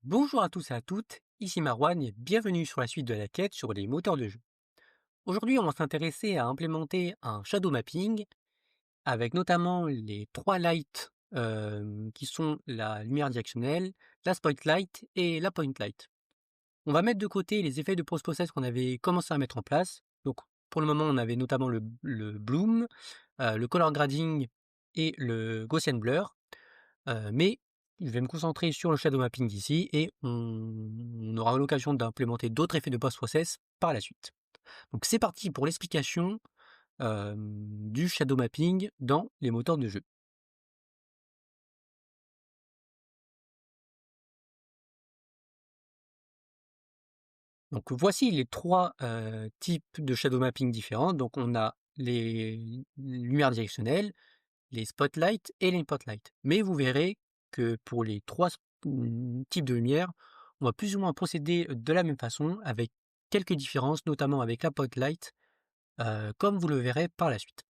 Bonjour à tous et à toutes, ici Marwan et bienvenue sur la suite de la quête sur les moteurs de jeu. Aujourd'hui, on va s'intéresser à implémenter un shadow mapping avec notamment les trois lights qui sont la lumière directionnelle, la spotlight et la point light. On va mettre de côté les effets de post-process qu'on avait commencé à mettre en place. Donc, pour le moment, on avait notamment le bloom, le color grading et le Gaussian blur. Mais je vais me concentrer sur le shadow mapping ici et on aura l'occasion d'implémenter d'autres effets de post-process par la suite. Donc c'est parti pour l'explication du shadow mapping dans les moteurs de jeu. Donc voici les trois types de shadow mapping différents. Donc on a les lumières directionnelles, les spotlights et les spotlights. Mais vous verrez que pour les trois types de lumière, on va plus ou moins procéder de la même façon, avec quelques différences, notamment avec la spotlight, comme vous le verrez par la suite.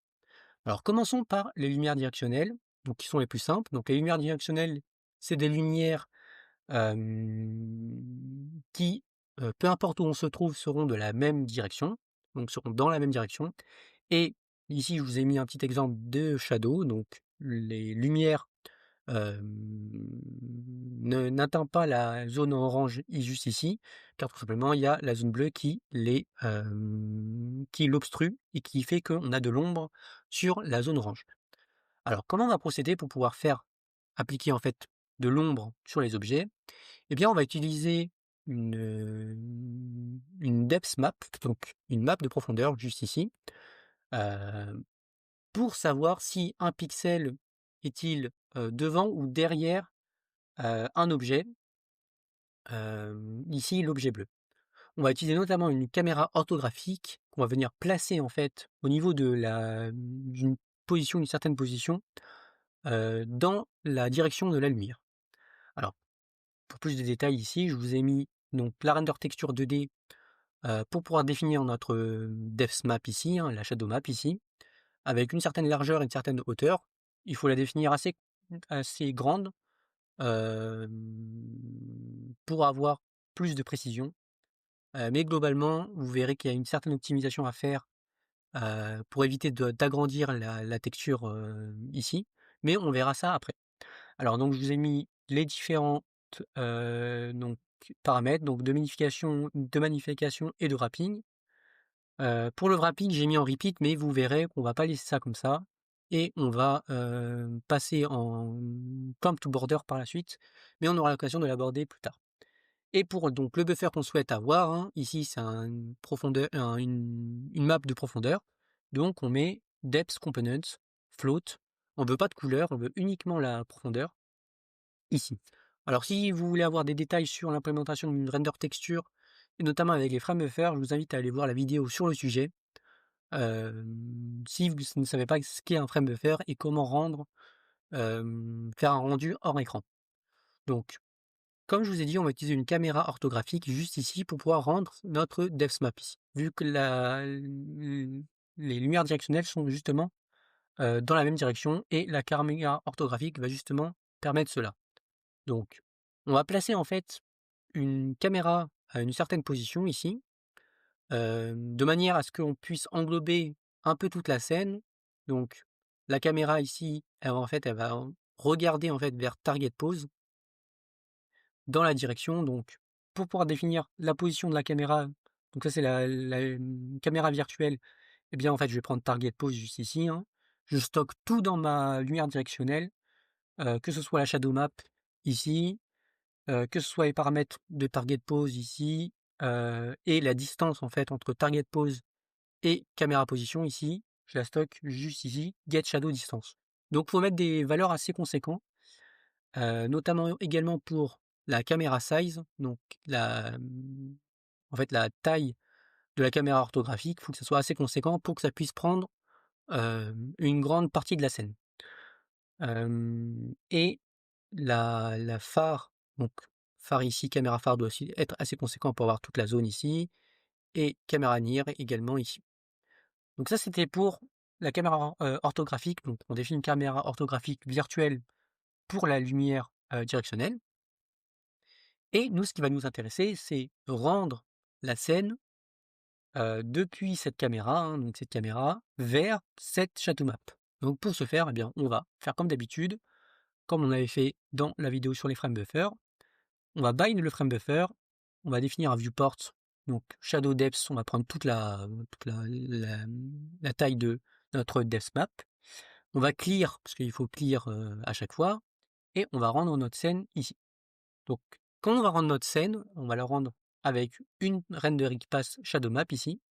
Alors commençons par les lumières directionnelles, donc qui sont les plus simples. Donc les lumières directionnelles, c'est des lumières qui, peu importe où on se trouve, seront de la même direction, donc seront dans la même direction. Et ici, je vous ai mis un petit exemple de shadow, donc les lumières n'atteint pas la zone orange juste ici, car tout simplement il y a la zone bleue qui l'obstrue et qui fait qu'on a de l'ombre sur la zone orange. Alors comment on va procéder pour pouvoir faire appliquer en fait de l'ombre sur les objets? Eh bien on va utiliser une depth map, donc une map de profondeur juste ici, heu, pour savoir si un pixel est-il devant ou derrière un objet, ici l'objet bleu. On va utiliser notamment une caméra orthographique qu'on va venir placer en fait au niveau d'une position, d'une certaine position, dans la direction de la lumière. Alors, pour plus de détails ici, je vous ai mis donc la render texture 2D pour pouvoir définir notre depth map ici, hein, la shadow map ici, avec une certaine largeur et une certaine hauteur. Il faut la définir assez grande pour avoir plus de précision. Mais globalement, vous verrez qu'il y a une certaine optimisation à faire pour éviter d'agrandir la texture ici, mais on verra ça après. Alors donc je vous ai mis les différentes donc, paramètres donc de magnification et de wrapping. Pour le wrapping, j'ai mis en repeat, mais vous verrez qu'on va pas laisser ça comme ça et on va passer en come to border par la suite, mais on aura l'occasion de l'aborder plus tard. Et pour donc le buffer qu'on souhaite avoir, hein, ici c'est une map de profondeur, donc on met depth components float. On veut pas de couleur, on veut uniquement la profondeur ici. Alors si vous voulez avoir des détails sur l'implémentation d'une render texture, et notamment avec les frame buffers, je vous invite à aller voir la vidéo sur le sujet. Si vous ne savez pas ce qu'est un frame buffer et comment faire un rendu hors écran. Donc comme je vous ai dit, on va utiliser une caméra orthographique juste ici pour pouvoir rendre notre depth map ici. Vu que les lumières directionnelles sont justement dans la même direction et la caméra orthographique va justement permettre cela. Donc, on va placer en fait une caméra à une certaine position ici, de manière à ce qu'on puisse englober un peu toute la scène. Donc, la caméra ici, elle va regarder en fait vers target pose dans la direction. Donc, pour pouvoir définir la position de la caméra, donc ça c'est la caméra virtuelle, eh bien en fait je vais prendre target pose juste ici, hein. Je stocke tout dans ma lumière directionnelle, que ce soit la shadow map ici, que ce soit les paramètres de target pose ici, et la distance en fait entre target pose et caméra position ici, je la stocke juste ici, get shadow distance. Donc faut mettre des valeurs assez conséquentes, notamment également pour la caméra size, donc en fait la taille de la caméra orthographique, il faut que ça soit assez conséquent pour que ça puisse prendre une grande partie de la scène. Et la phare, donc phare ici, caméra phare doit aussi être assez conséquent pour avoir toute la zone ici, et caméra near également ici. Donc ça c'était pour la caméra orthographique, donc on définit une caméra orthographique virtuelle pour la lumière directionnelle. Et nous, ce qui va nous intéresser, c'est rendre la scène depuis cette caméra, hein, donc cette caméra, vers cette château map. Donc pour ce faire, eh bien, on va faire comme d'habitude, comme on avait fait dans la vidéo sur les frame buffers. On va bind le frame buffer, on va définir un viewport, donc shadow depth, on va prendre toute la taille de notre depth map. On va clear, parce qu'il faut clear à chaque fois, et on va rendre notre scène ici. Donc quand on va rendre notre scène, on va la rendre avec une rendering pass shadow map ici,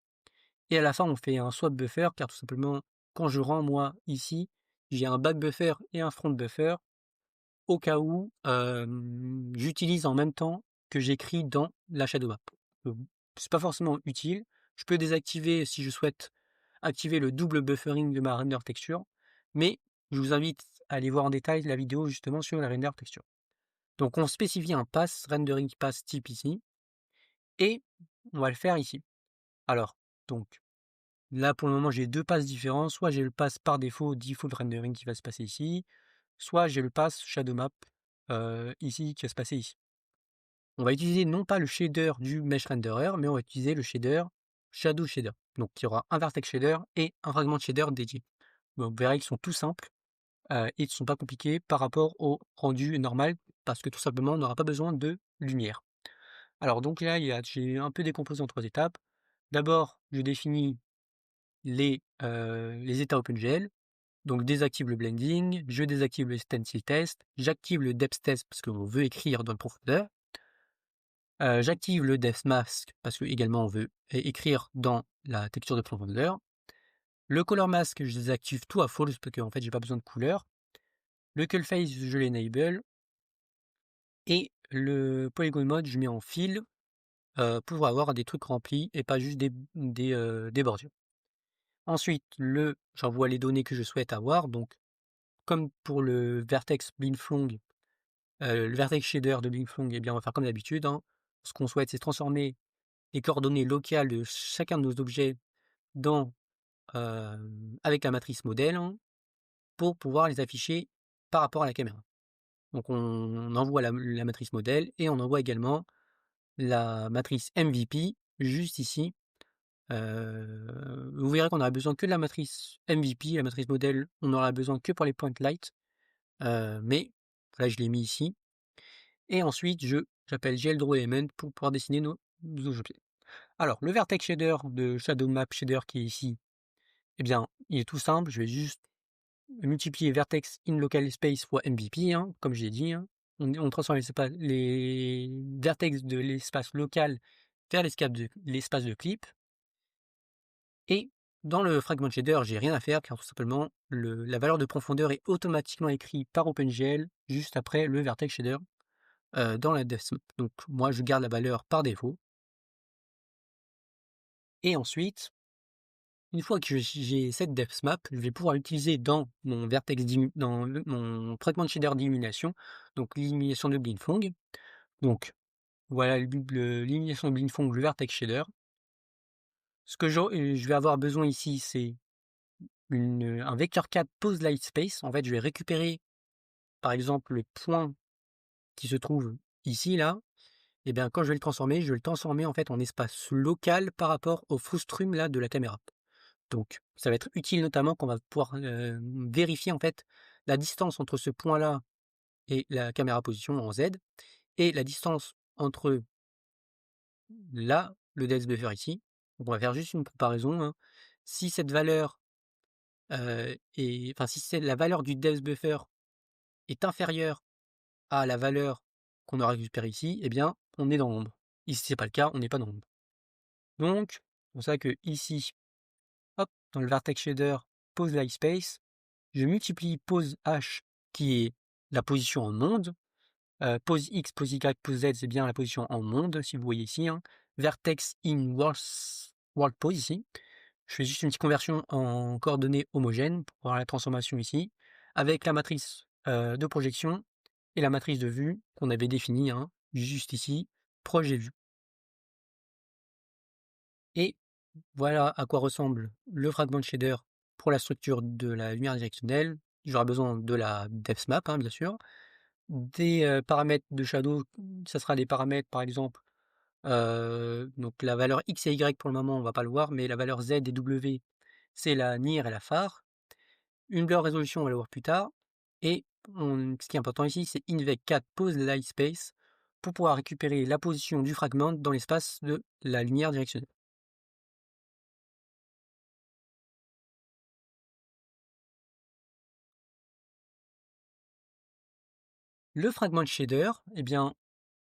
et à la fin on fait un swap buffer, car tout simplement, quand je rends moi ici, j'ai un back buffer et un front buffer, au cas où j'utilise en même temps que j'écris dans la shadow map. C'est pas forcément utile. Je peux désactiver si je souhaite activer le double buffering de ma render texture, mais je vous invite à aller voir en détail la vidéo justement sur la render texture. Donc on spécifie un pass rendering pass type ici, et on va le faire ici. Alors, donc là pour le moment j'ai deux passes différents, soit j'ai le pass par défaut default rendering qui va se passer ici, soit j'ai le pass shadow map ici qui va se passer ici. On va utiliser non pas le shader du mesh renderer, mais on va utiliser le shader shadow shader. Donc il y aura un vertex shader et un fragment shader dédié. Donc, vous verrez qu'ils sont tout simples et ils ne sont pas compliqués par rapport au rendu normal, parce que tout simplement on n'aura pas besoin de lumière. Alors donc là j'ai un peu décomposé en trois étapes. D'abord je définis les états OpenGL. Donc désactive le blending, je désactive le stencil test, j'active le depth test parce qu'on veut écrire dans le profondeur, j'active le depth mask parce que également on veut écrire dans la texture de profondeur. Le color mask, je désactive tout à false parce qu'en fait j'ai pas besoin de couleur. Le cull face, je l'enable. Et le polygon mode, je mets en fill pour avoir des trucs remplis et pas juste des bordures. Ensuite, j'envoie les données que je souhaite avoir. Donc, comme pour le vertex blinflong, le vertex shader de blinflong, eh bien on va faire comme d'habitude, hein. Ce qu'on souhaite, c'est transformer les coordonnées locales de chacun de nos objets dans, avec la matrice modèle, hein, pour pouvoir les afficher par rapport à la caméra. Donc on envoie la matrice modèle et on envoie également la matrice MVP juste ici. Vous verrez qu'on aura besoin que de la matrice MVP, la matrice modèle, on aura besoin que pour les point light, mais là je l'ai mis ici. Et ensuite j'appelle GLDrawElement pour pouvoir dessiner nos objets. Alors le vertex shader de Shadow Map Shader qui est ici, eh bien il est tout simple, je vais juste multiplier vertex in local space fois MVP, hein, comme j'ai dit, hein. On transforme les vertex de l'espace local vers l'espace de clip. Et dans le fragment shader, j'ai rien à faire car tout simplement la valeur de profondeur est automatiquement écrite par OpenGL juste après le vertex shader dans la depth map. Donc moi je garde la valeur par défaut. Et ensuite, une fois que j'ai cette depth map, je vais pouvoir l'utiliser dans mon mon fragment shader d'illumination, donc l'illumination de Blinfong. Donc voilà l'illumination de Blinfong, le vertex shader. Ce que je vais avoir besoin ici, c'est un vector 4 pose light space. En fait, je vais récupérer par exemple le point qui se trouve ici, là. Et bien quand je vais le transformer en fait en espace local par rapport au frustrum là de la caméra. Donc ça va être utile notamment qu'on va pouvoir vérifier en fait la distance entre ce point là et la caméra position en Z, et la distance entre là, le depth buffer ici. Donc on va faire juste une comparaison, hein. Si cette valeur si la valeur du depth buffer est inférieure à la valeur qu'on aura récupérée ici, eh bien on est dans l'ombre. Ici c'est pas le cas, on n'est pas dans l'ombre. Donc c'est pour ça que ici, hop, dans le vertex shader pose light space, je multiplie pose h qui est la position en monde, pose x, pose y, pose z, c'est bien la position en monde, si vous voyez ici, hein. Vertex in world pose ici. Je fais juste une petite conversion en coordonnées homogènes pour avoir la transformation ici, avec la matrice de projection et la matrice de vue qu'on avait définie, hein, juste ici, projet vue. Et voilà à quoi ressemble le fragment shader pour la structure de la lumière directionnelle. J'aurai besoin de la depth map, hein, bien sûr. des paramètres de shadow, ça sera des paramètres par exemple, donc la valeur X et Y pour le moment on va pas le voir, mais la valeur Z et W c'est la NIR et la phare. Une blur résolution on va le voir plus tard et ce qui est important ici c'est invec4 pose light space pour pouvoir récupérer la position du fragment dans l'espace de la lumière directionnelle. Le fragment shader, eh bien,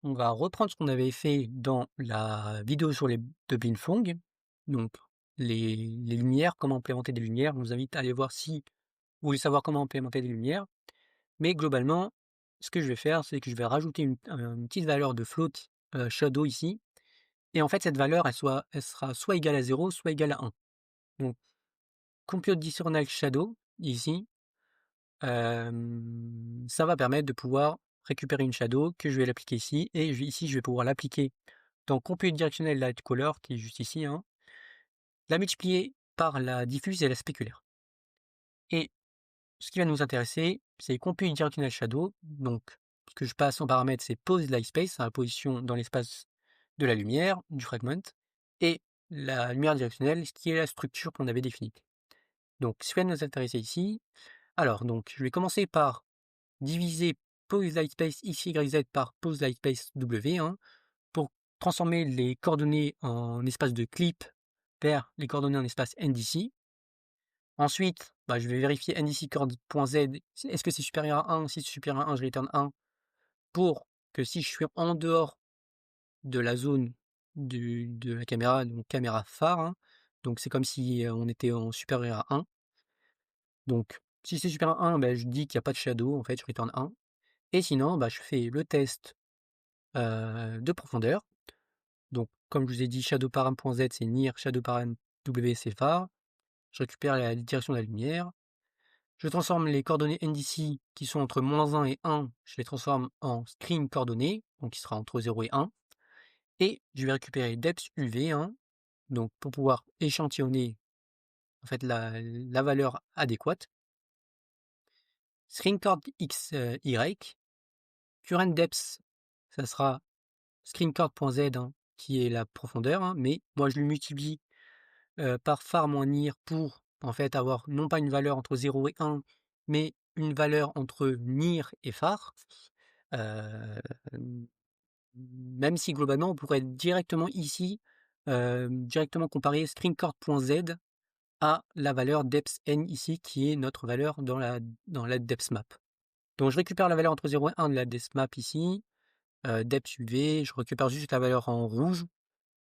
on va reprendre ce qu'on avait fait dans la vidéo sur les de Binfong, donc les lumières, comment implémenter des lumières. On vous invite à aller voir si vous voulez savoir comment implémenter des lumières. Mais globalement, ce que je vais faire, c'est que je vais rajouter une petite valeur de float shadow ici. Et en fait, cette valeur, elle sera soit égale à 0, soit égale à 1. Donc, compute additional shadow, ici, ça va permettre de pouvoir récupérer une shadow que je vais l'appliquer ici. Et ici, je vais pouvoir l'appliquer dans compute directionnel light color, qui est juste ici, hein, la multiplier par la diffuse et la spéculaire. Et ce qui va nous intéresser, c'est compute directionnel shadow. Donc, ce que je passe en paramètre, c'est pose light space, la position dans l'espace de la lumière, du fragment, et la lumière directionnelle, ce qui est la structure qu'on avait définie. Donc, ce qui va nous intéresser ici, alors, donc, je vais commencer par diviser pose light space x, y, z par pose light space w, hein, pour transformer les coordonnées en espace de clip vers les coordonnées en espace NDC. Ensuite, bah, je vais vérifier NDC cord.z, est-ce que c'est supérieur à 1? Si c'est supérieur à 1, je return 1 pour que si je suis en dehors de la zone de la caméra, donc caméra phare, hein, donc c'est comme si on était en supérieur à 1. Donc, si c'est supérieur à 1, bah, je dis qu'il n'y a pas de shadow, en fait, je return 1. Et sinon, bah, je fais le test de profondeur. Donc, comme je vous ai dit, shadow param.z c'est NIR, shadow param W c'est phare. Je récupère la direction de la lumière. Je transforme les coordonnées NDC qui sont entre -1 et 1, je les transforme en screen coordonnées, donc qui sera entre 0 et 1. Et je vais récupérer depth UV, hein, donc pour pouvoir échantillonner en fait la valeur adéquate. Screen cord X, Y. Current depth, ça sera screenCard.z, hein, qui est la profondeur, hein, mais moi je le multiplie par phare-NIR pour en fait avoir non pas une valeur entre 0 et 1, mais une valeur entre NIR et phare. Euh, Même si globalement on pourrait directement ici directement comparer screenCard.z à la valeur depth_n ici qui est notre valeur dans la depth map. Donc je récupère la valeur entre 0 et 1 de la depth map ici, depth UV, je récupère juste la valeur en rouge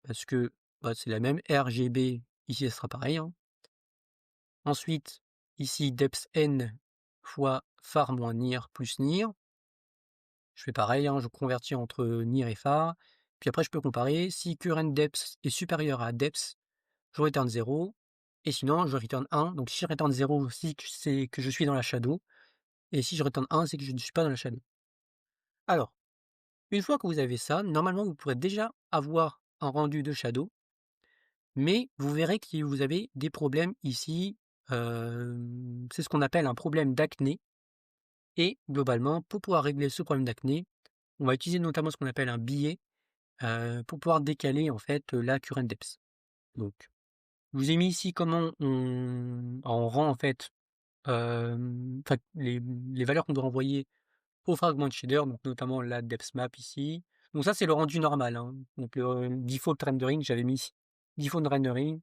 parce que bah, c'est la même. RGB, ici, ça sera pareil, hein. Ensuite, ici, depth_n fois phare moins NIR plus NIR. Je fais pareil, hein, je convertis entre NIR et phare. Puis après, je peux comparer. Si current depth est supérieur à depth, je return 0. Et sinon, je return 1. Donc si je return 0, c'est que je suis dans la shadow. Et si je return 1, c'est que je ne suis pas dans la shadow. Alors, une fois que vous avez ça, normalement, vous pourrez déjà avoir un rendu de shadow. Mais vous verrez que vous avez des problèmes ici, c'est ce qu'on appelle un problème d'acné et globalement, pour pouvoir régler ce problème d'acné, on va utiliser notamment ce qu'on appelle un billet, pour pouvoir décaler en fait, la current depth. Donc, je vous ai mis ici comment on rend en fait, enfin les valeurs qu'on doit renvoyer au fragment de shader, donc notamment la depth map ici. Donc ça, c'est le rendu normal, hein, donc le default rendering, j'avais mis ici. Default rendering.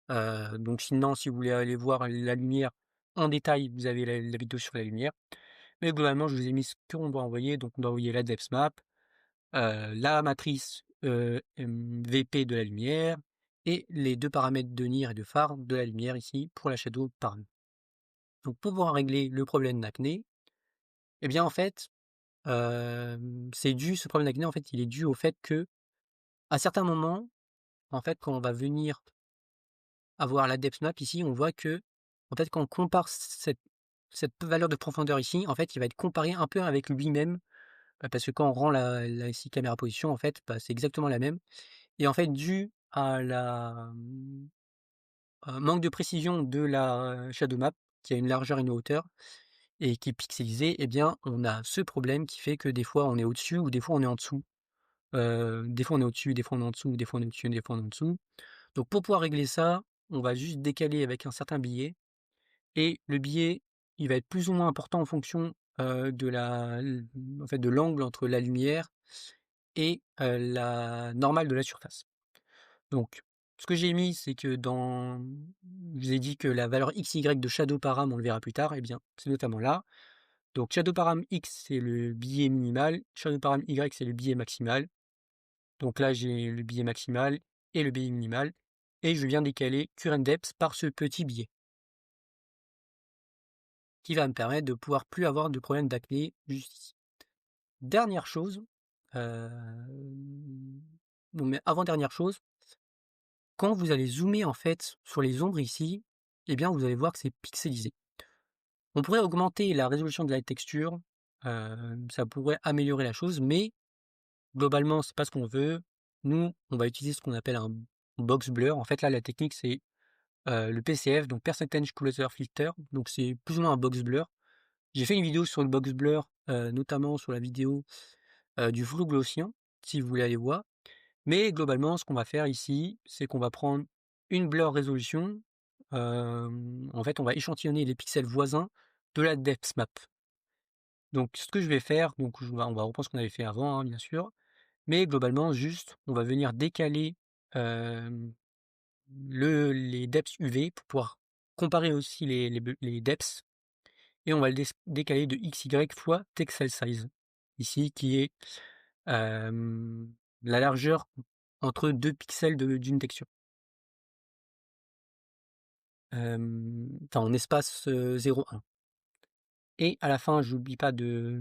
Donc sinon, si vous voulez aller voir la lumière en détail, vous avez la vidéo sur la lumière. Mais globalement, je vous ai mis ce qu'on doit envoyer. Donc on doit envoyer la depth map, la matrice VP de la lumière et les deux paramètres de NIR et de phare de la lumière ici pour la shadow param. Donc pour pouvoir régler le problème d'acné, eh bien en fait, ce problème d'acné en fait, il est dû au fait que à certains moments, en fait, quand on va venir avoir la depth map ici, on voit que, en fait, quand on compare cette valeur de profondeur ici, en fait, il va être comparé un peu avec lui-même, parce que quand on rend la ici caméra position, en fait, bah, c'est exactement la même. Et en fait, dû à manque de précision de la shadow map, qui a une largeur et une hauteur, et qui est pixelisé, eh bien, on a ce problème qui fait que des fois on est au-dessus ou des fois on est en dessous. Des fois on est au-dessus, des fois on est en dessous, des fois on est au-dessus, des fois on est en dessous. Donc pour pouvoir régler ça, on va juste décaler avec un certain biais et le biais, il va être plus ou moins important en fonction, de la l en fait, de l'angle entre la lumière et la normale de la surface. Donc ce que j'ai mis, c'est que je vous ai dit que la valeur x, y de shadow param, on le verra plus tard, eh bien, c'est notamment là. Donc shadow param x, c'est le biais minimal, shadow param y, c'est le biais maximal. Donc là, j'ai le biais maximal et le biais minimal et je viens décaler current depth par ce petit biais qui va me permettre de pouvoir plus avoir de problème d'acné juste ici. Dernière chose, non mais avant-dernière chose, quand vous allez zoomer en fait sur les ombres ici, eh bien vous allez voir que c'est pixelisé. On pourrait augmenter la résolution de la texture, ça pourrait améliorer la chose, mais globalement c'est pas ce qu'on veut. Nous, on va utiliser ce qu'on appelle un box blur. En fait là la technique c'est le PCF, donc Percentage Closure Filter, donc c'est plus ou moins un box blur. J'ai fait une vidéo sur le box blur, notamment sur la vidéo, du flou gaussien, si vous voulez aller voir. Mais globalement, ce qu'on va faire ici, c'est qu'on va prendre une blur résolution, en fait, on va échantillonner les pixels voisins de la depth map. Donc ce que je vais faire, donc on va reprendre ce qu'on avait fait avant, hein, bien sûr, mais globalement juste, on va venir décaler, hem, les depths UV pour pouvoir comparer aussi les depths et on va le décaler de XY fois texel size, ici qui est la largeur entre 2 pixels d'une texture. Enfin en espace 0,1. Et à la fin, j'oublie pas de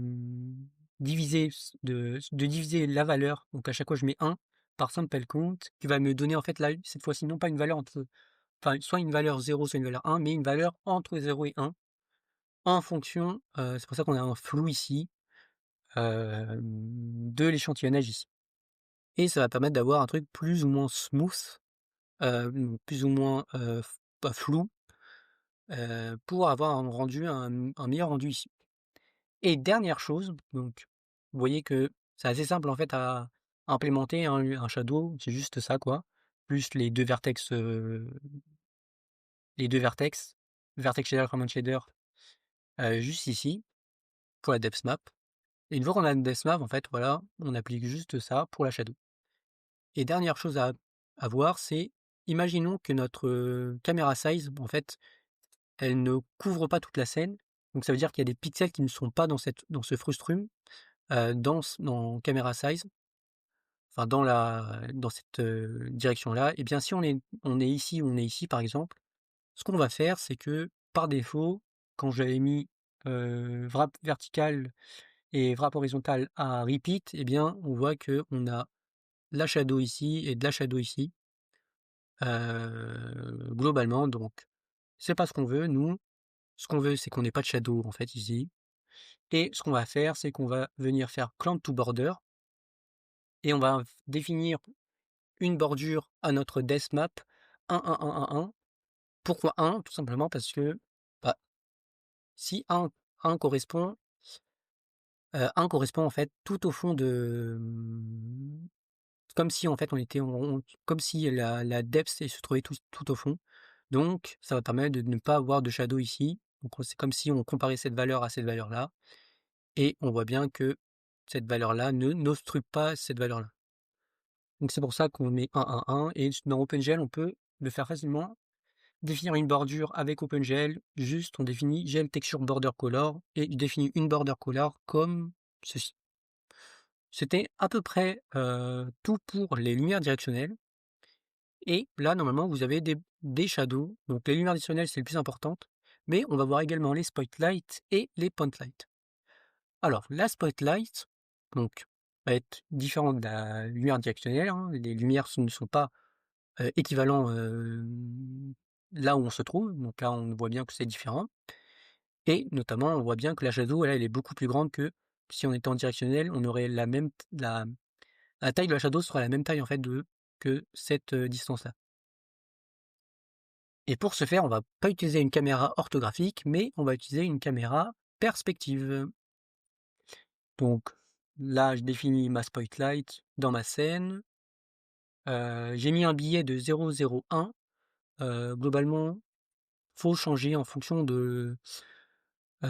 diviser de diviser la valeur, donc à chaque fois je mets 1 par simple count, qui va me donner en fait là, cette fois-ci non pas une valeur enfin soit une valeur 0, soit une valeur 1, mais une valeur entre 0 et 1 en fonction, c'est pour ça qu'on a un flou ici, de l'échantillonnage ici. Et ça va permettre d'avoir un truc plus ou moins smooth, plus ou moins, pas flou, pour avoir un meilleur rendu ici. Et dernière chose, donc vous voyez que c'est assez simple en fait à implémenter un shadow, c'est juste ça quoi, plus les 2 vertex, vertex shader, command shader, juste ici, pour la depth map. Et une fois qu'on a une depth map, en fait, voilà, on applique juste ça pour la shadow. Et dernière chose à voir, c'est imaginons que notre, camera size, en fait, elle ne couvre pas toute la scène. Donc ça veut dire qu'il y a des pixels qui ne sont pas dans ce frustum, dans camera size, enfin dans cette, direction-là. Et bien si on est ici par exemple, ce qu'on va faire, c'est que par défaut, quand j'avais mis, wrap vertical et wrap horizontal à repeat, eh bien on voit qu'on a la shadow ici et de la shadow ici. Globalement donc c'est pas ce qu'on veut nous. Ce qu'on veut, c'est qu'on ait pas de shadow en fait ici et ce qu'on va faire, c'est qu'on va venir faire clamp to border et on va définir une bordure à notre depth map 1, 1, 1, 1, 1. Pourquoi 1? Tout simplement parce que, bah, si 1 correspond, 1 correspond en fait tout au fond de, comme si en fait on était comme si la depth elle se trouvait tout au fond. Donc ça va permettre de ne pas avoir de shadow ici. Donc c'est comme si on comparait cette valeur à cette valeur-là et on voit bien que cette valeur-là ne n'obstrue pas cette valeur-là. Donc c'est pour ça qu'on met 1, 1, 1 et dans OpenGL, on peut le faire facilement. Définir une bordure avec OpenGL, juste on définit GL Texture Border Color et il définit une border color comme ceci. C'était à peu près, tout pour les lumières directionnelles et là normalement vous avez des shadows, donc les lumières directionnelles c'est le plus importante, mais on va voir également les spotlights et les point light. Alors la spotlight, donc, va être différente de la lumière directionnelle, hein. Les lumières ne sont pas, équivalents, là où on se trouve, donc là on voit bien que c'est différent et notamment on voit bien que la shadow elle est beaucoup plus grande que si on était en directionnel, on aurait la taille de la shadow sera la même taille en fait que cette, distance-là. Et pour ce faire, on va pas utiliser une caméra orthographique, mais on va utiliser une caméra perspective. Donc là, je définis ma spotlight dans ma scène. J'ai mis un billet de 0,01. Globalement, faut changer en fonction de, du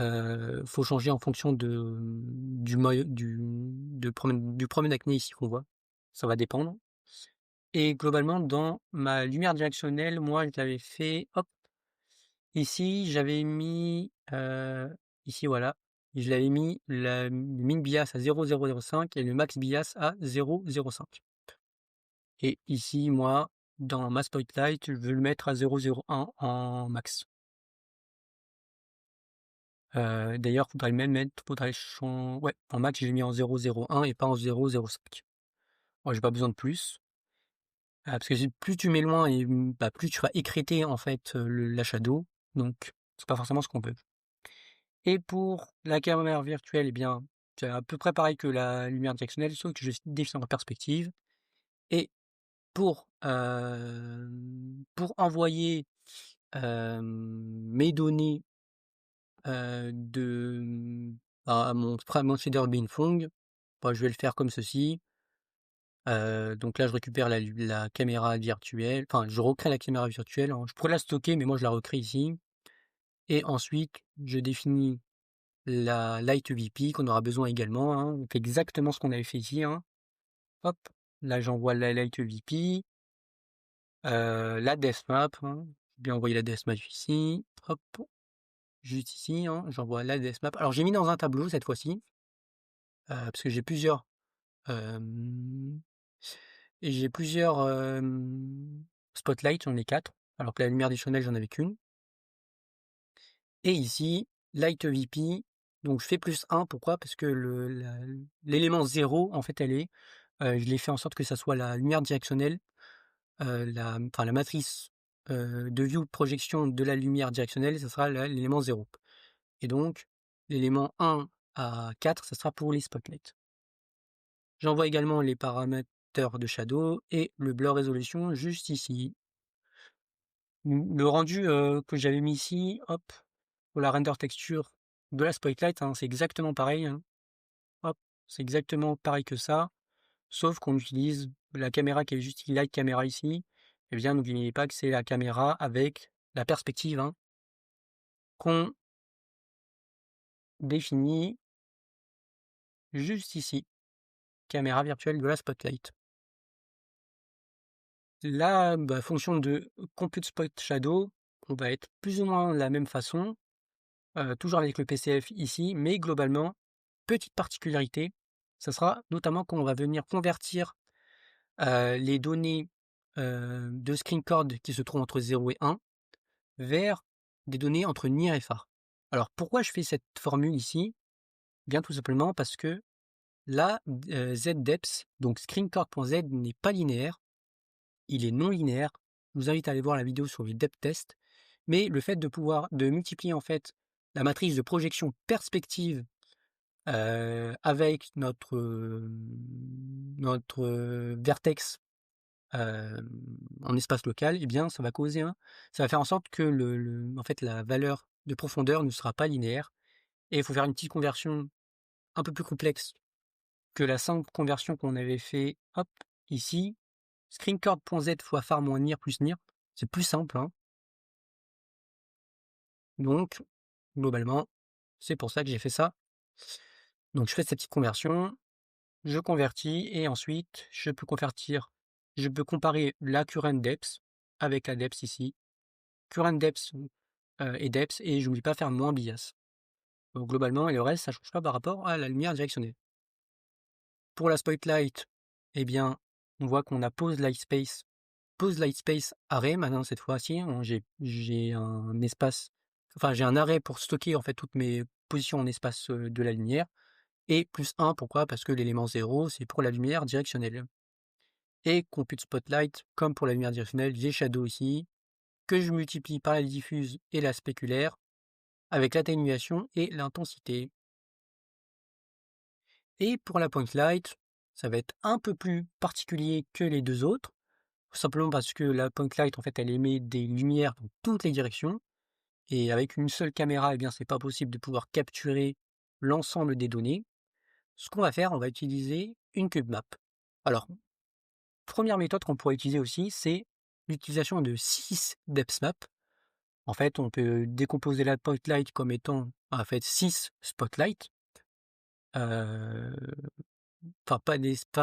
problème d'acné ici qu'on voit. Ça va dépendre. Et globalement, dans ma lumière directionnelle, moi, je l'avais fait, hop, ici, j'avais mis, ici, voilà, je l'avais mis le min bias à 0,005 et le max bias à 0,05. Et ici, moi, dans ma spotlight, je veux le mettre à 0,01 en max. D'ailleurs, faudrait le même mettre, ouais, en max, j'ai mis en 0,01 et pas en 0,05. Moi, j'ai pas besoin de plus. Parce que plus tu mets loin et bah, plus tu vas écrêter en fait la shadow, donc c'est pas forcément ce qu'on veut. Et pour la caméra virtuelle, eh bien, c'est à peu près pareil que la lumière directionnelle, sauf que je définis en perspective. Et pour envoyer mes données à mon shader Beanfeng, bah, je vais le faire comme ceci. Donc là, je récupère la caméra virtuelle, enfin, je recrée la caméra virtuelle, hein. Je pourrais la stocker, mais moi, je la recrée ici. Et ensuite, je définis la Light VP qu'on aura besoin également, hein. On fait exactement ce qu'on avait fait ici, hein. Hop, là, j'envoie la Light VP, la Depth Map, hein. Je vais bien envoyer la Depth Map ici. Hop, juste ici, hein. J'envoie la Depth Map. Alors, j'ai mis dans un tableau cette fois-ci, parce que j'ai plusieurs. Et j'ai plusieurs spotlights, j'en ai 4, alors que la lumière additionnelle, j'en avais qu'une. Et ici, Light VP, donc je fais +1, pourquoi? Parce que l'élément 0, en fait, je l'ai fait en sorte que ça soit la lumière directionnelle, la matrice de view projection de la lumière directionnelle, ça sera l'élément 0. Et donc, l'élément 1 à 4, ça sera pour les spotlights. J'envoie également les paramètres de shadow et le blur resolution juste ici. Le rendu que j'avais mis ici, hop, pour la render texture de la spotlight, hein, c'est exactement pareil, hein. Hop, c'est exactement pareil que ça, sauf qu'on utilise la caméra qui est juste Light Camera ici. Et bien, n'oubliez pas que c'est la caméra avec la perspective, hein, qu'on définit juste ici, caméra virtuelle de la spotlight. La fonction de Compute Spot Shadow, on va être plus ou moins de la même façon, toujours avec le PCF ici, mais globalement, petite particularité, ça sera notamment quand on va venir convertir les données de screen cord qui se trouvent entre 0 et 1 vers des données entre NIR et phare. Alors pourquoi je fais cette formule ici? Bien tout simplement parce que la zdepth, donc screencord.z n'est pas linéaire, il est non linéaire. Je vous invite à aller voir la vidéo sur les depth tests, mais le fait de multiplier en fait la matrice de projection perspective avec notre vertex en espace local, eh bien, ça va faire en sorte que en fait, la valeur de profondeur ne sera pas linéaire. Et il faut faire une petite conversion un peu plus complexe que la simple conversion qu'on avait fait, hop, ici, screencord.z fois phare moins NIR plus NIR. C'est plus simple, hein. Donc, globalement, c'est pour ça que j'ai fait ça. Donc, je fais cette petite conversion, je convertis, et ensuite, je peux comparer la current depth avec la depth ici, current depth et depth, et je n'oublie pas faire moins bias. Donc, globalement, et le reste, ça ne change pas par rapport à la lumière directionnelle. Pour la spotlight, eh bien, on voit qu'on a pose light space array. Maintenant, cette fois-ci, hein, j'ai un espace, enfin, j'ai un array pour stocker en fait toutes mes positions en espace de la lumière. Et +1, pourquoi? Parce que l'élément 0, c'est pour la lumière directionnelle. Et compute spotlight, comme pour la lumière directionnelle, j'ai shadow ici, que je multiplie par la diffuse et la spéculaire, avec l'atténuation et l'intensité. Et pour la point light, ça va être un peu plus particulier que les deux autres, tout simplement parce que la point light, en fait, elle émet des lumières dans toutes les directions. et avec une seule caméra, eh bien, c'est pas possible de pouvoir capturer l'ensemble des données. Ce qu'on va faire, on va utiliser une cube map. Alors, première méthode qu'on pourrait utiliser aussi, c'est l'utilisation de 6 depth maps. En fait, on peut décomposer la spotlight comme étant, en fait, 6 spotlights. Enfin, pas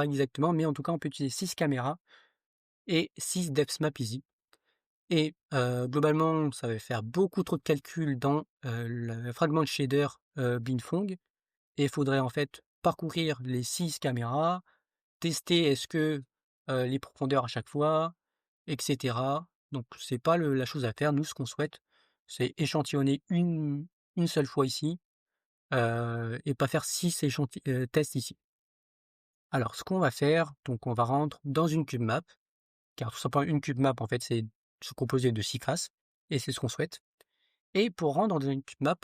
exactement, mais en tout cas, on peut utiliser 6 caméras et 6 depth maps ici. Et globalement, ça va faire beaucoup trop de calculs dans le fragment de shader Blindfong. Et il faudrait en fait parcourir les 6 caméras, tester est-ce que les profondeurs à chaque fois, etc. Donc c'est pas la chose à faire. Nous, ce qu'on souhaite, c'est échantillonner une seule fois ici et pas faire 6 tests ici. Alors ce qu'on va faire, donc on va rentrer dans une cube map, car tout simplement une cube map en fait c'est se composer de 6 classes, et c'est ce qu'on souhaite. Et pour rendre dans une cube map,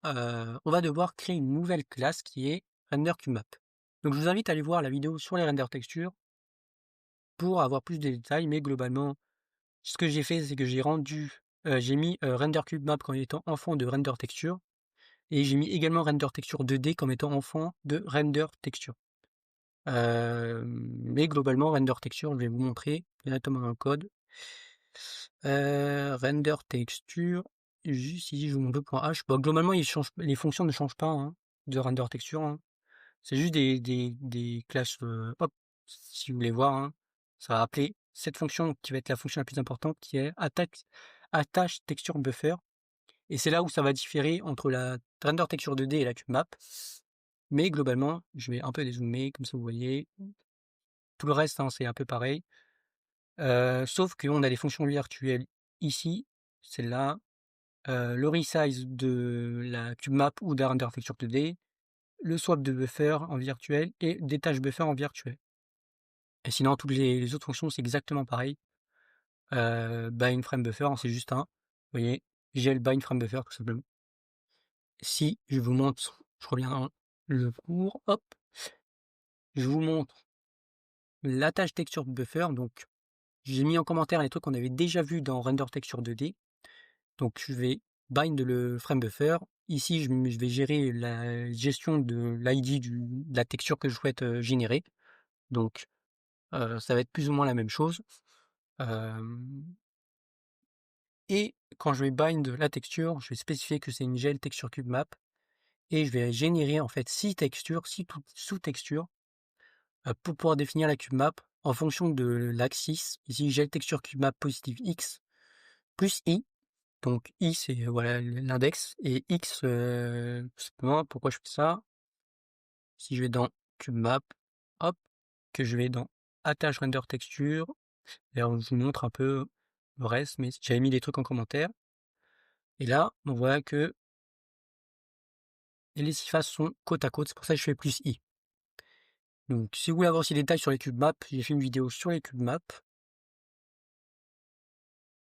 on va devoir créer une nouvelle classe qui est render cube map. Donc je vous invite à aller voir la vidéo sur les render textures pour avoir plus de détails, mais globalement, ce que j'ai fait, c'est que j'ai mis render cube map comme étant enfant de render texture, et j'ai mis également render texture 2D comme étant enfant de render texture. Mais globalement, render texture, je vais vous montrer directement dans le code. Render texture, juste ici, je vous montre .h. Bon, globalement, les fonctions ne changent pas hein, de render texture. Hein. C'est juste des classes. Hop, si vous voulez voir, hein, ça va appeler cette fonction qui va être la fonction la plus importante, qui est attache texture buffer. Et c'est là où ça va différer entre la render texture 2D et la cube map. Mais globalement, je vais un peu dézoomer, comme ça vous voyez. Tout le reste, hein, c'est un peu pareil. Sauf qu'on a des fonctions virtuelles ici, celle-là, le resize de la cube map ou de la render texture 2D, le swap de buffer en virtuel et détache buffer en virtuel. Et sinon, toutes les autres fonctions, c'est exactement pareil. Bind frame buffer, hein, c'est juste un. Vous voyez, j'ai le bind frame buffer tout simplement. Si je vous montre, je reviens dans le cours, hop, je vous montre l'attache texture buffer. Donc, j'ai mis en commentaire les trucs qu'on avait déjà vu dans render texture 2D. Donc, je vais bind le frame buffer. Ici, je vais gérer la gestion de l'ID de la texture que je souhaite générer. Donc, ça va être plus ou moins la même chose. Et quand je vais bind la texture, je vais spécifier que c'est une gel texture cube map. Et je vais générer en fait 6 textures, 6 sous-textures pour pouvoir définir la cube map en fonction de l'axis. Ici, gel texture cube map positive X plus I. Donc I, c'est voilà l'index. Et X, simplement, pourquoi je fais ça? Si je vais dans cube map, hop, que je vais dans attache render texture. D'ailleurs, je vous montre un peu le reste, mais j'avais mis des trucs en commentaire. Et là, on voit que les 6 faces sont côte à côte, c'est pour ça que je fais plus I. Donc, si vous voulez avoir aussi des détails sur les cube maps, j'ai fait une vidéo sur les cube maps.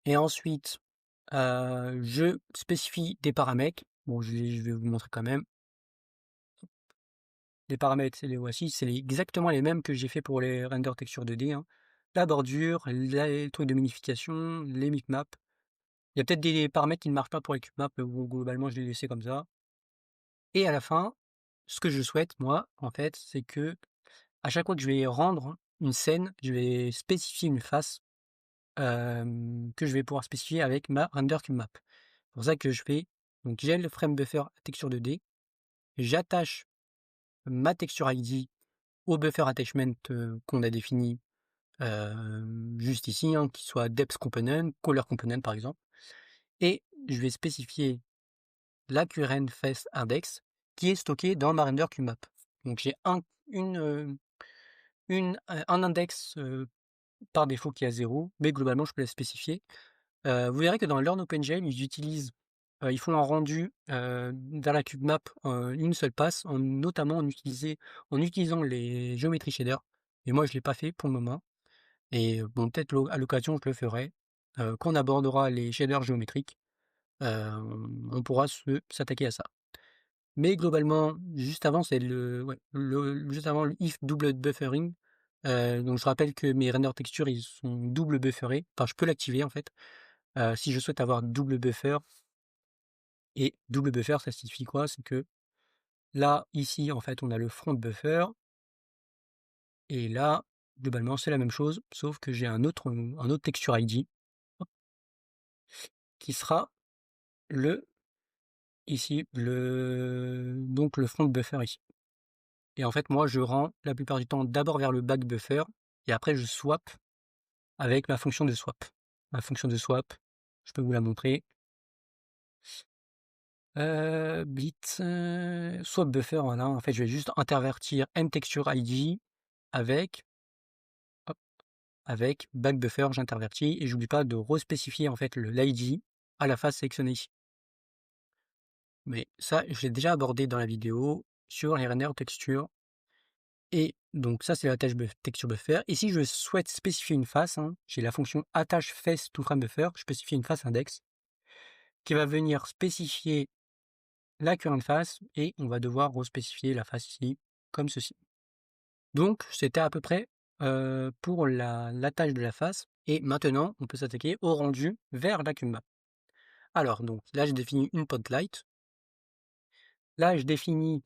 Et ensuite, je spécifie des paramètres. Bon, je vais vous montrer quand même. Les paramètres, c'est les voici. C'est exactement les mêmes que j'ai fait pour les render texture 2D. Hein. La bordure, les trucs de minification, les bitmaps. Il y a peut-être des paramètres qui ne marchent pas pour les cube maps, mais globalement, je les ai laissés comme ça. Et à la fin, ce que je souhaite, moi, en fait, c'est que à chaque fois que je vais rendre une scène, je vais spécifier une face que je vais pouvoir spécifier avec ma render cube map. C'est pour ça que je fais donc j'ai le frame buffer texture 2D, j'attache ma texture ID au buffer attachment qu'on a défini juste ici, hein, qui soit depth component, color component par exemple, et je vais spécifier la current face index qui est stockée dans ma render cube map. Donc j'ai un index par défaut qui est à 0, mais globalement je peux la spécifier. Vous verrez que dans Learn OpenGL, ils font un rendu dans la cube map une seule passe, notamment en utilisant les géométries shaders. Et moi, je ne l'ai pas fait pour le moment. Et bon, peut-être à l'occasion, je le ferai. Quand on abordera les shaders géométriques, on pourra s'attaquer à ça. Mais globalement, juste avant, c'est juste avant le if double buffering. Donc je rappelle que mes render textures, ils sont double bufferés. Enfin, je peux l'activer en fait. Si je souhaite avoir double buffer, Et double buffer, ça signifie quoi? C'est que là, ici, en fait, on a le front buffer et là, globalement, c'est la même chose, sauf que j'ai un autre texture ID, hop, qui sera le ici, donc le front buffer ici. Et en fait, moi, je rends la plupart du temps d'abord vers le back buffer et après je swap avec ma fonction de swap. Ma fonction de swap, je peux vous la montrer. Blitz, swap buffer, voilà, en fait, je vais juste intervertir mTextureID avec, hop, avec back buffer, j'intervertis et j'oublie pas de respécifier en fait l'ID à la face sélectionnée ici. Mais ça, je l'ai déjà abordé dans la vidéo sur les renders textures. Et donc ça, c'est la tâche texture buffer. Et si je souhaite spécifier une face, hein, j'ai la fonction attache face to frame buffer, je spécifie une face index qui va venir spécifier la current face et on va devoir respécifier la face ici comme ceci. Donc c'était à peu près pour la tâche de la face. Et maintenant, on peut s'attaquer au rendu vers la cube map. Alors donc là, je définis une point light. Là, je définis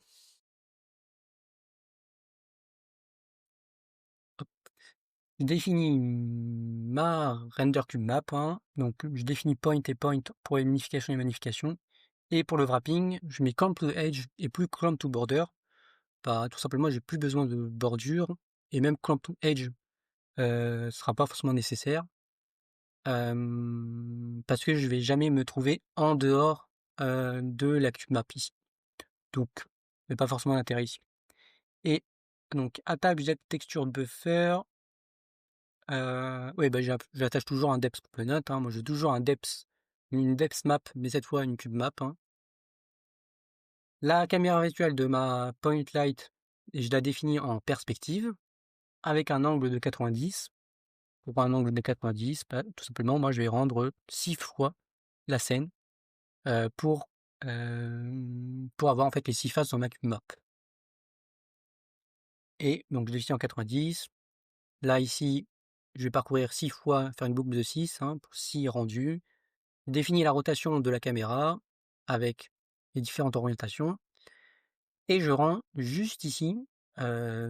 ma render cube map, hein. Donc je définis point et point pour les minifications et magnifications. Et pour le wrapping, je mets clamp to edge et plus clamp to border. Bah, tout simplement, j'ai plus besoin de bordure et même clamp to edge sera pas forcément nécessaire parce que je vais jamais me trouver en dehors de la cube map ici. Donc, mais pas forcément d'intérêt ici. Et donc attaque jet texture buffer. Oui, bah, j'attache toujours un depth component, hein. Moi, j'ai toujours une depth map, mais cette fois une cube map, hein. La caméra virtuelle de ma point light, je la définis en perspective avec un angle de 90. Pour un angle de 90, bah, tout simplement, moi, je vais rendre 6 fois la scène pour avoir en fait les 6 faces dans ma cube map. Et donc, je définis en 90. Là, ici, je vais parcourir 6 fois, faire une boucle de 6, hein, pour 6 rendus. Définis la rotation de la caméra avec les différentes orientations et je rends juste ici vers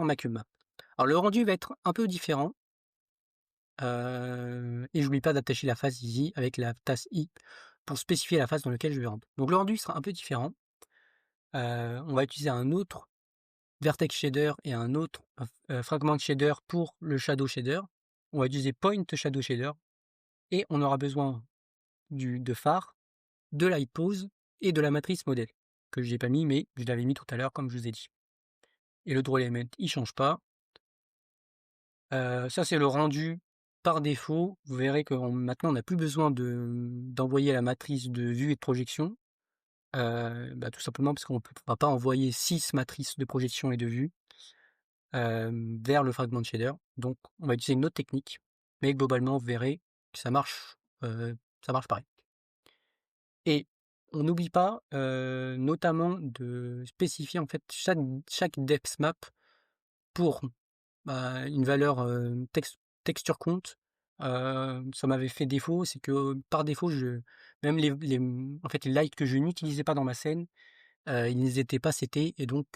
ma cube map. Alors le rendu va être un peu différent et j'oublie pas d'attacher la face ici avec la tasse I pour spécifier la face dans laquelle je vais rendre. Donc le rendu sera un peu différent. On va utiliser un autre vertex shader et un autre fragment shader pour le shadow shader. On va utiliser point shadow shader et on aura besoin de phare, de light pose et de la matrice modèle que j'ai pas mis mais je l'avais mis tout à l'heure comme je vous ai dit. Et le draw element il change pas. Ça c'est le rendu par défaut. Vous verrez que maintenant on n'a plus besoin d'envoyer la matrice de vue et de projection. Bah, tout simplement parce qu'on ne va pas envoyer 6 matrices de projection et de vue vers le fragment shader. Donc on va utiliser une autre technique, mais globalement vous verrez que ça marche pareil. Et on n'oublie pas notamment de spécifier en fait chaque depth map pour une valeur texture compte. Ça m'avait fait défaut, c'est que par défaut, même en fait, les lights que je n'utilisais pas dans ma scène, ils n'étaient pas setés. Et donc,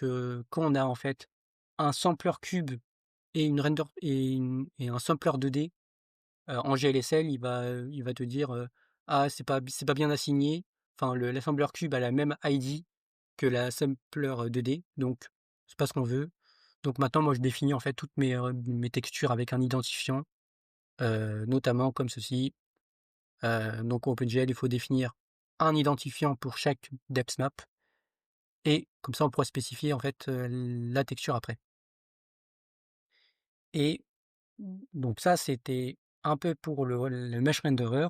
quand on a en fait un sampler cube et une render et un sampler 2D en GLSL, il va te dire ah c'est pas bien assigné. Enfin, l'assembler cube a la même ID que la sampler 2D, donc c'est pas ce qu'on veut. Donc maintenant, moi, je définis en fait toutes mes textures avec un identifiant, notamment comme ceci. Donc en OpenGL, il faut définir un identifiant pour chaque depth map, et comme ça, on pourra spécifier en fait la texture après. Et donc ça, c'était un peu pour le mesh renderer,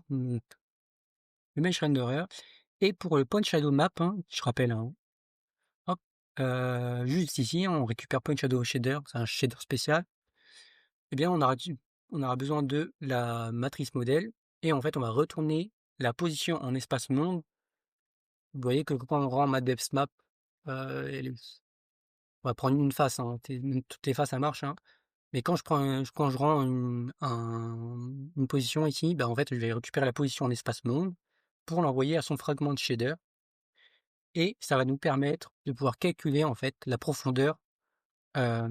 et pour le point shadow map, hein, je rappelle, hein, hop, juste ici, on récupère point shadow shader, c'est un shader spécial. Eh bien, on aura besoin de la matrice modèle et en fait, on va retourner la position en espace monde. Vous voyez que quand on rend ma depth map, on va prendre une face, hein, toutes les faces ça marche, hein. Mais quand je rends une position ici, bah, en fait, je vais récupérer la position en espace monde pour l'envoyer à son fragment de shader et ça va nous permettre de pouvoir calculer en fait la profondeur la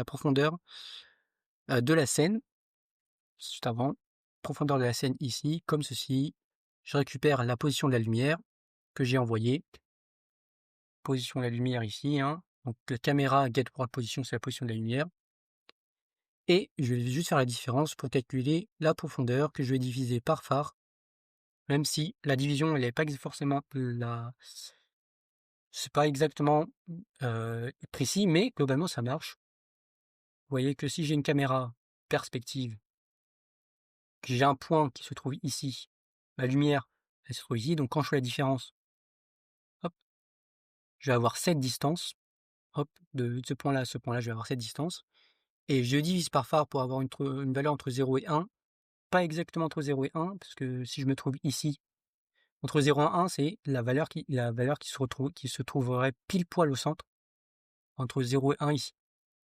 profondeur de la scène juste avant, profondeur de la scène ici, comme ceci. Je récupère la position de la lumière que j'ai envoyée, position de la lumière ici, hein. Donc la caméra get world position, c'est la position de la lumière. Et je vais juste faire la différence pour calculer la profondeur que je vais diviser par phare, même si la division elle est pas forcément c'est pas exactement précis, mais globalement ça marche. Vous voyez que si j'ai une caméra perspective, que j'ai un point qui se trouve ici, la lumière elle se trouve ici, donc quand je fais la différence, hop, je vais avoir cette distance, hop, de ce point-là à ce point-là, je vais avoir cette distance, et je divise par phare pour avoir une valeur entre 0 et 1, pas exactement entre 0 et 1, parce que si je me trouve ici, entre 0 et 1, c'est la valeur qui se trouverait pile poil au centre, entre 0 et 1 ici.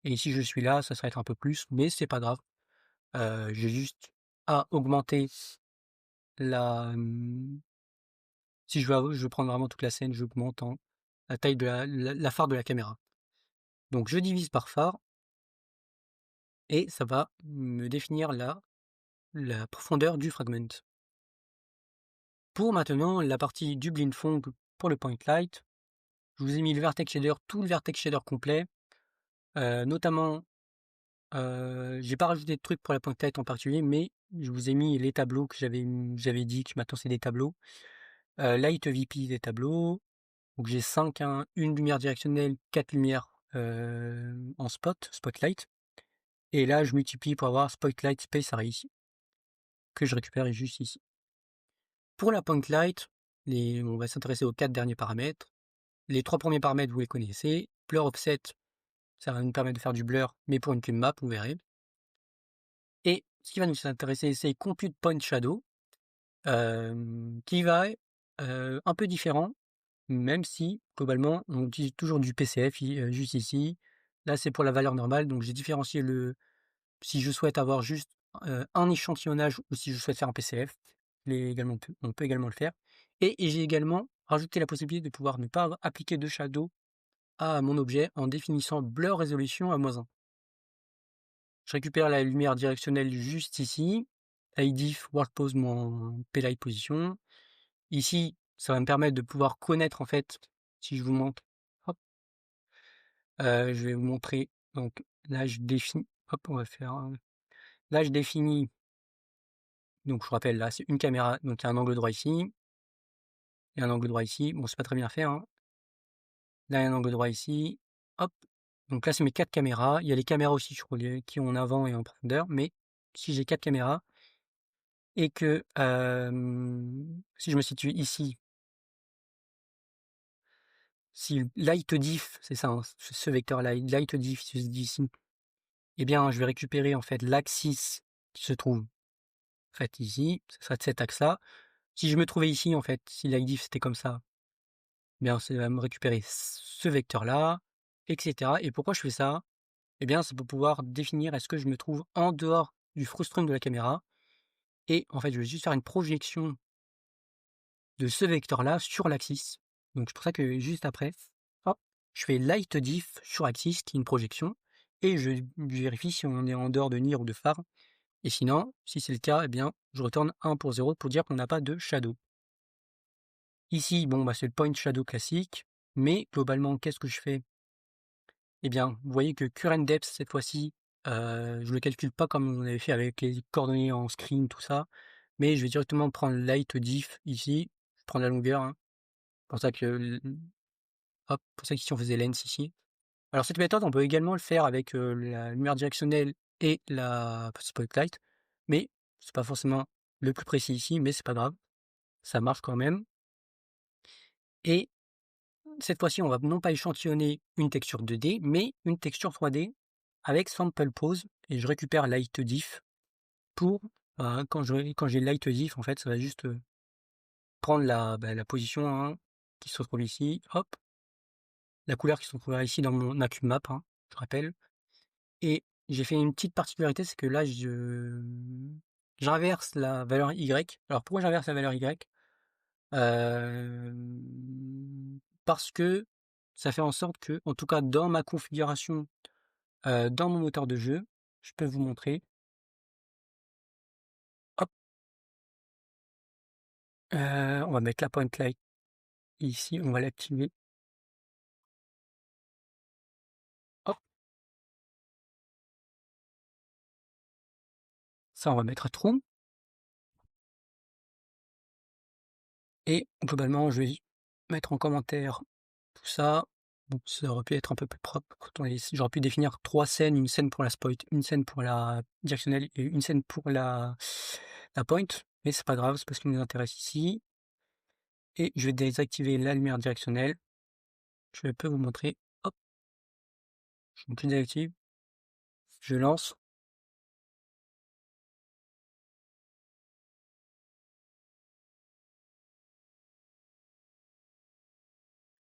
Et si je suis là, ça serait être un peu plus, mais c'est pas grave. J'ai juste à augmenter la... Si je veux prendre vraiment toute la scène, j'augmente la taille de la phare de la caméra. Donc je divise par phare, et ça va me définir la profondeur du fragment. Pour maintenant la partie du blind fong pour le point light, je vous ai mis le vertex shader, tout le vertex shader complet, notamment j'ai pas rajouté de trucs pour la point light en particulier, mais je vous ai mis les tableaux que j'avais dit que maintenant c'est des tableaux. Light VP des tableaux, donc j'ai 5, hein, une lumière directionnelle, 4 lumières en spotlight, et là je multiplie pour avoir spotlight space array ici, que je récupère juste ici. Pour la point light, on va s'intéresser aux 4 derniers paramètres. Les 3 premiers paramètres, vous les connaissez. Blur offset, ça va nous permettre de faire du blur, mais pour une cube map, vous verrez. Et ce qui va nous intéresser, c'est compute point shadow, qui va être un peu différent, même si globalement on utilise toujours du PCF juste ici. Là, c'est pour la valeur normale, donc j'ai différencié si je souhaite avoir juste un échantillonnage ou si je souhaite faire un PCF, on peut également le faire. Et j'ai également rajouté la possibilité de pouvoir ne pas appliquer de shadow à mon objet en définissant blur résolution à -1. Je récupère la lumière directionnelle juste ici, IDIF world pose mon P-light position. Ici, ça va me permettre de pouvoir connaître en fait, si je vous montre, hop, je vais vous montrer, donc là je définis, hop, on va faire, là je définis, donc je vous rappelle, là c'est une caméra, donc il y a un angle droit ici, il y a un angle droit ici, bon c'est pas très bien fait, hein. Là il y a un angle droit ici, hop, donc là c'est mes 4 caméras, il y a les caméras aussi je crois qui ont en avant et en profondeur, mais si j'ai 4 caméras, et que si je me situe ici, si light diff, c'est ça, hein, ce vecteur-là, light diff d'ici, eh bien, je vais récupérer en fait l'axis qui se trouve en fait ici, ce sera de cet axe-là. Si je me trouvais ici, en fait, si light diff c'était comme ça, eh bien, ça va me récupérer ce vecteur-là, etc. Et pourquoi je fais ça? Eh bien, c'est pour pouvoir définir est-ce que je me trouve en dehors du frustum de la caméra. Et en fait, je vais juste faire une projection de ce vecteur-là sur l'axis. Donc c'est pour ça que juste après, hop, je fais light diff sur axis, qui est une projection, et je vérifie si on est en dehors de NIR ou de phare. Et sinon, si c'est le cas, eh bien, je retourne 1 pour 0 pour dire qu'on n'a pas de shadow. Ici, bon, bah, c'est le point shadow classique, mais globalement, qu'est-ce que je fais? Eh bien, vous voyez que current depth, cette fois-ci, je le calcule pas comme on avait fait avec les coordonnées en screen, tout ça, mais je vais directement prendre light diff ici, je prends la longueur, hein. Pour ça que, hop, pour ça qu'ici on faisait lens ici. Alors cette méthode, on peut également le faire avec la lumière directionnelle et la spotlight, mais c'est pas forcément le plus précis ici, mais c'est pas grave, ça marche quand même. Et cette fois-ci, on va non pas échantillonner une texture 2D, mais une texture 3D avec sample pose, et je récupère light diff pour quand j'ai light diff, en fait, ça va juste prendre la position, hein, qui se retrouve ici, hop, la couleur qui se trouve ici dans ma cube map, hein, je rappelle. Et j'ai fait une petite particularité, c'est que là, j'inverse la valeur Y. Alors pourquoi j'inverse la valeur Y? Parce que ça fait en sorte que, en tout cas dans ma configuration, dans mon moteur de jeu, je peux vous montrer. Hop, on va mettre la point light ici, on va l'activer. Hop, ça on va mettre à true et globalement je vais mettre en commentaire tout ça. Bon, ça aurait pu être un peu plus propre. J'aurais pu définir 3 scènes, une scène pour la spoil, une scène pour la directionnelle et une scène pour la point, mais c'est pas grave, c'est parce qu'il nous intéresse ici. Et je vais désactiver la lumière directionnelle. Je peux vous montrer. Hop, je désactive, je lance.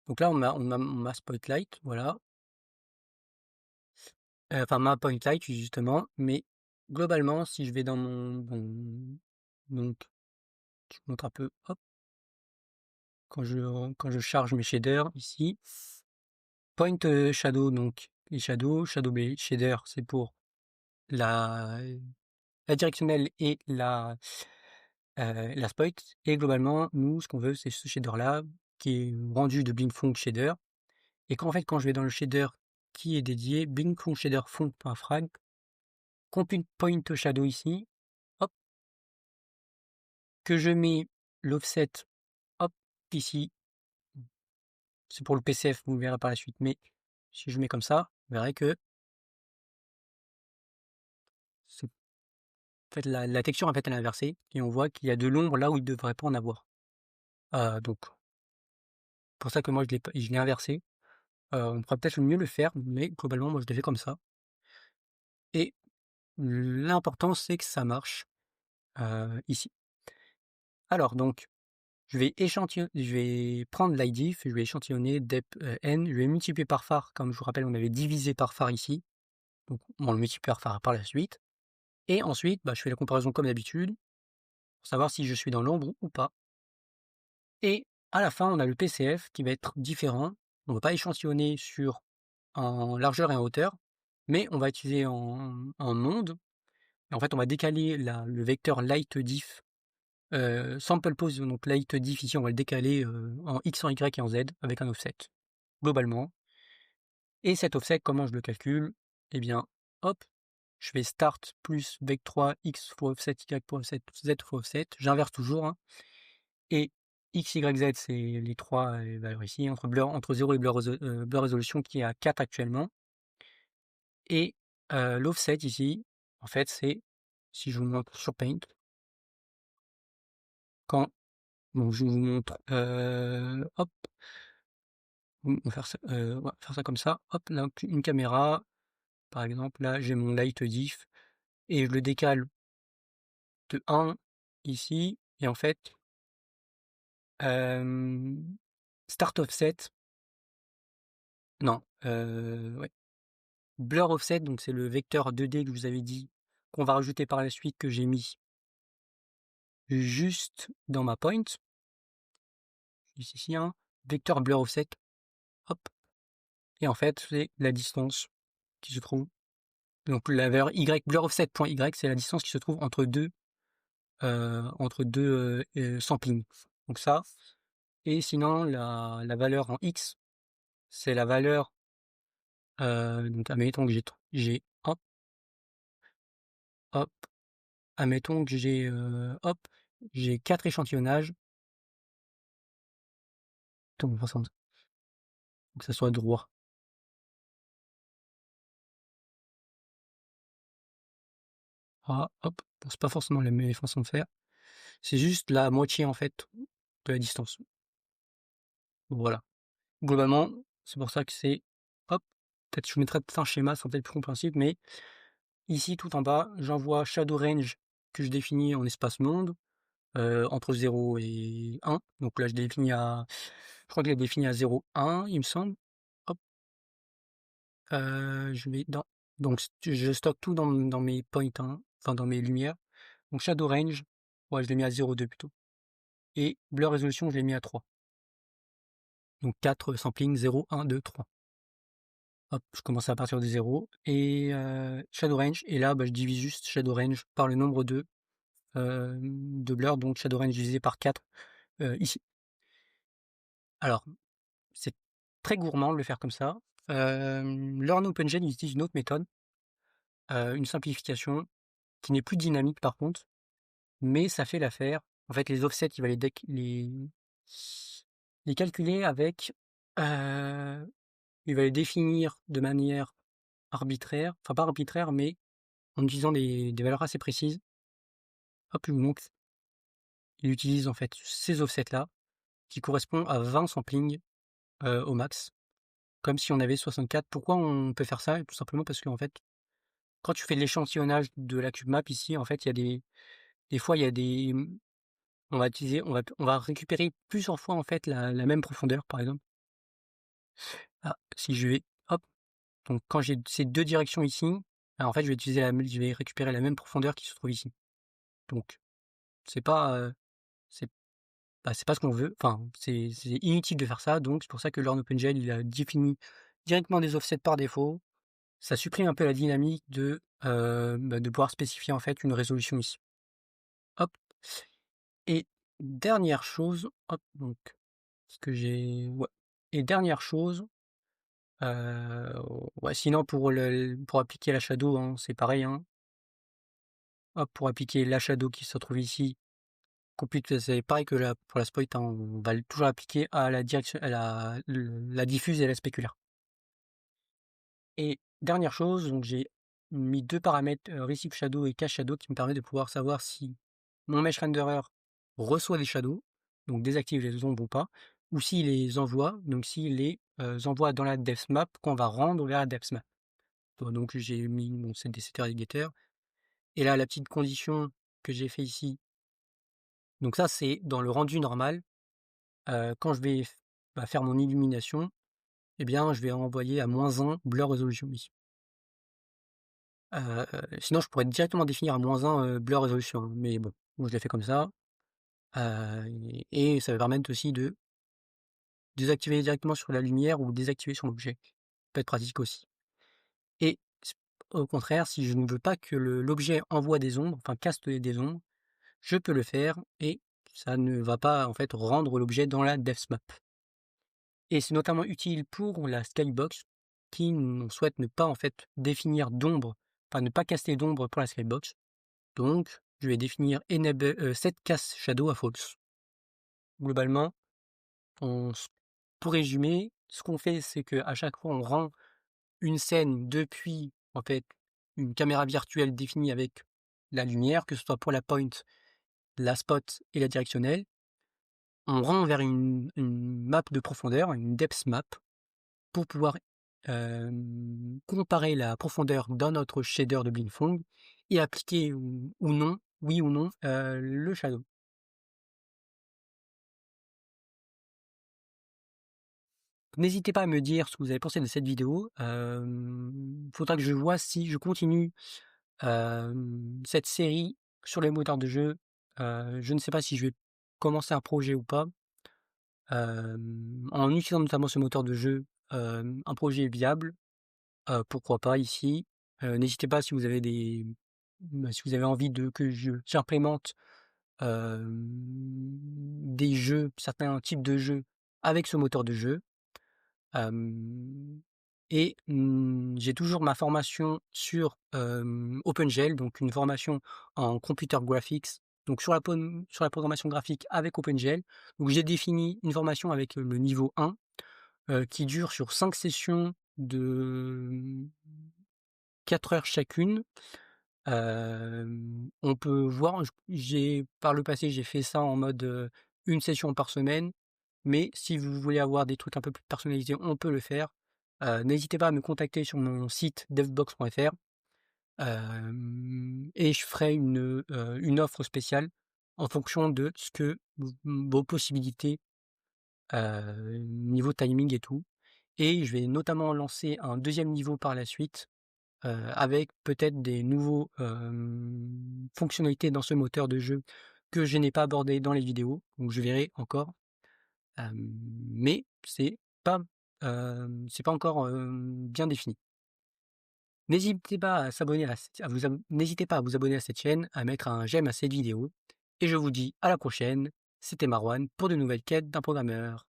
Donc là, on a Spotlight, voilà. Enfin, ma point light, justement. Mais globalement, si je vais dans donc, je vous montre un peu. Hop, quand je charge mes shaders ici. Point shadow, donc les shadow shader, c'est pour la, la directionnelle et la spoil. Et globalement, nous, ce qu'on veut, c'est ce shader-là, qui est rendu de Blinkfong shader. Et qu'en fait, quand je vais dans le shader qui est dédié, Blinkfong shader fond.frag, compute point shadow ici, hop, que je mets l'offset, hop, ici. C'est pour le PCF, vous le verrez par la suite. Mais si je mets comme ça, vous verrez que c'est en fait, la texture en fait, elle est inversée et on voit qu'il y a de l'ombre là où il ne devrait pas en avoir. Donc, pour ça que moi je l'ai inversé. On pourrait peut-être mieux le faire, mais globalement, moi je l'ai fait comme ça. Et l'important, c'est que ça marche ici. Alors, donc, je vais prendre l'IDIF, je vais échantillonner dep n, je vais multiplier par phare, comme je vous rappelle, on avait divisé par phare ici. Donc, on le multiplie par phare par la suite. Et ensuite, bah, je fais la comparaison comme d'habitude, pour savoir si je suis dans l'ombre ou pas. Et à la fin, on a le PCF qui va être différent. On ne va pas échantillonner en largeur et en hauteur, mais on va utiliser en monde. Et en fait, on va décaler le vecteur lightDiff, sample pose, donc lightDiff ici, on va le décaler en X, en Y et en Z avec un offset, globalement. Et cet offset, comment je le calcule? Eh bien, hop, je fais start plus vec3 X fois offset, Y fois offset, Z fois offset. J'inverse toujours, hein. Et X, Y, Z, c'est les trois valeurs ici, entre 0 et blur résolution qui est à 4 actuellement. Et l'offset ici, en fait, c'est, si je vous montre sur Paint, quand bon, je vous montre, hop, on va faire ça comme ça, hop, là, une caméra, par exemple, là, j'ai mon light diff, et je le décale de 1 ici, et en fait, start offset, non, ouais, blur offset, donc c'est le vecteur 2D que je vous avais dit, qu'on va rajouter par la suite, que j'ai mis juste dans ma point, ici, hein, vecteur blur offset, hop, et en fait, c'est la distance qui se trouve, donc la valeur y, blur offset.y, c'est la distance qui se trouve entre deux samplings. Donc ça, et sinon, la valeur en x, c'est la valeur, donc admettons que hop, hop, admettons que hop, j'ai 4 échantillonnages, donc on va faire ça, faut que ça soit droit. Ah, hop, bon, c'est pas forcément la meilleure façon de faire, c'est juste la moitié en fait de la distance. Voilà. Globalement, c'est pour ça que c'est, hop, peut-être je vous mettrai peut-être un schéma, ça sera peut-être plus compréhensible, mais ici tout en bas, j'envoie shadow range que je définis en espace monde, entre 0 et 1. Donc là, je crois que je l'ai défini à 0,1, il me semble. Hop, je vais donc je stocke tout dans mes points, hein, enfin dans mes lumières. Donc Shadow Range, ouais, je l'ai mis à 0,2 plutôt. Et Blur Resolution, je l'ai mis à 3. Donc 4 sampling, 0, 1, 2, 3. Hop, je commence à partir de 0. Et Shadow Range, et là, je divise juste Shadow Range par le nombre de Blur, donc Shadow Range divisé par 4 ici. Alors, c'est très gourmand de le faire comme ça. Learn OpenGL utilise une autre méthode, une simplification qui n'est plus dynamique par contre, mais ça fait l'affaire. En fait, les offsets, il va les calculer avec, il va les définir de manière arbitraire, enfin pas arbitraire, mais en utilisant des valeurs assez précises. Hop, je vous montre. Il utilise en fait ces offsets-là, qui correspondent à 20 samplings au max, comme si on avait 64. Pourquoi on peut faire ça? Tout simplement parce qu'en fait, quand tu fais l'échantillonnage de la cube map ici, en fait, il y a des fois, il y a des, on va récupérer plusieurs fois en fait la même profondeur, par exemple. Ah, si je vais, hop, donc quand j'ai ces deux directions ici, en fait, je vais récupérer la même profondeur qui se trouve ici. Donc, c'est pas, c'est c'est pas ce qu'on veut. Enfin, c'est inutile de faire ça. Donc, c'est pour ça que Learn OpenGL, il a défini directement des offsets par défaut. Ça supprime un peu la dynamique de pouvoir spécifier en fait une résolution ici. Hop. Et dernière chose, hop, donc, ce que j'ai, ouais. Et dernière chose, ouais, sinon pour appliquer la shadow, hein, c'est pareil, hein. Hop, pour appliquer la shadow qui se trouve ici, c'est pareil que pour la spoit, hein, on va toujours appliquer à la direction, à la diffuse et la spéculaire. Et dernière chose, donc j'ai mis deux paramètres, Receive Shadow et Cache Shadow, qui me permettent de pouvoir savoir si mon Mesh Renderer reçoit des shadows, donc désactive les ombres ou pas, ou s'il les envoie, donc s'il les envoie dans la depth map qu'on va rendre vers la depth map. Donc j'ai mis mon CDCT Alligator, et là la petite condition que j'ai fait ici, donc ça c'est dans le rendu normal, quand je vais faire mon illumination, eh bien je vais envoyer à -1 blur resolution ici. Sinon je pourrais directement définir à -1 blur resolution, hein, mais bon, moi je l'ai fait comme ça. Et ça va permettre aussi de désactiver directement sur la lumière ou désactiver sur l'objet. Ça peut être pratique aussi. Et au contraire, si je ne veux pas que l'objet envoie des ombres, enfin caste des ombres, je peux le faire et ça ne va pas en fait rendre l'objet dans la DevSmap. Et c'est notamment utile pour la Skybox qui souhaite ne pas en fait définir d'ombre, enfin ne pas caster d'ombre pour la Skybox. Donc je vais définir enable set cast shadow à false. Globalement, pour résumer, ce qu'on fait, c'est qu'à chaque fois, on rend une scène depuis, en fait, une caméra virtuelle définie avec la lumière, que ce soit pour la point, la spot et la directionnelle. On rend vers une map de profondeur, une depth map, pour pouvoir comparer la profondeur dans notre shader de Blingfong et appliquer ou non, oui ou non, le shadow. N'hésitez pas à me dire ce que vous avez pensé de cette vidéo. Faudra que je vois si je continue cette série sur les moteurs de jeu. Je ne sais pas si je vais commencer un projet ou pas. En utilisant notamment ce moteur de jeu, un projet viable, pourquoi pas ici. N'hésitez pas si vous avez si vous avez envie que j'implémente des jeux, certains types de jeux avec ce moteur de jeu. Et j'ai toujours ma formation sur OpenGL, donc une formation en computer graphics, donc sur la programmation graphique avec OpenGL. Donc j'ai défini une formation avec le niveau 1 qui dure sur 5 sessions de 4 heures chacune. On peut voir, par le passé, j'ai fait ça en mode une session par semaine. Mais si vous voulez avoir des trucs un peu plus personnalisés, on peut le faire. N'hésitez pas à me contacter sur mon site devbox.fr et je ferai une offre spéciale en fonction de ce que vos possibilités, niveau timing et tout. Et je vais notamment lancer un deuxième niveau par la suite avec peut-être des nouveaux, fonctionnalités dans ce moteur de jeu que je n'ai pas abordé dans les vidéos, donc je verrai encore. Mais c'est pas encore, bien défini. N'hésitez pas à s'abonner n'hésitez pas à vous abonner à cette chaîne, à mettre un j'aime à cette vidéo et je vous dis à la prochaine. C'était Marwan pour de nouvelles quêtes d'un programmeur.